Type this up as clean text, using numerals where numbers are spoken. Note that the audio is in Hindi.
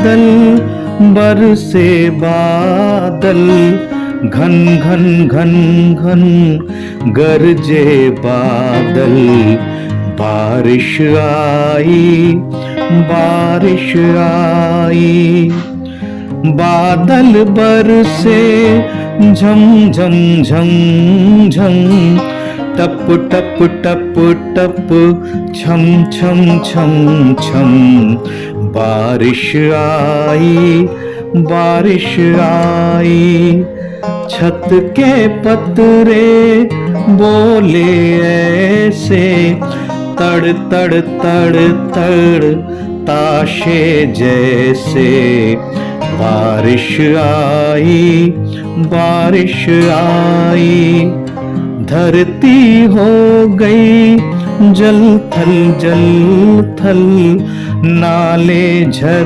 बादल बरसे बादल, घन घन घन घन गरजे बादल, बारिश आई बारिश आई। बादल बरसे झम झम झम झम, टप टप टप टप, छम छम छम छम, बारिश आई बारिश आई। छत के पतरे बोले ऐसे, तड़ तड़ तड़ तड़ ताशे जैसे, बारिश आई बारिश आई। धरती हो गई जल थल, नाले झर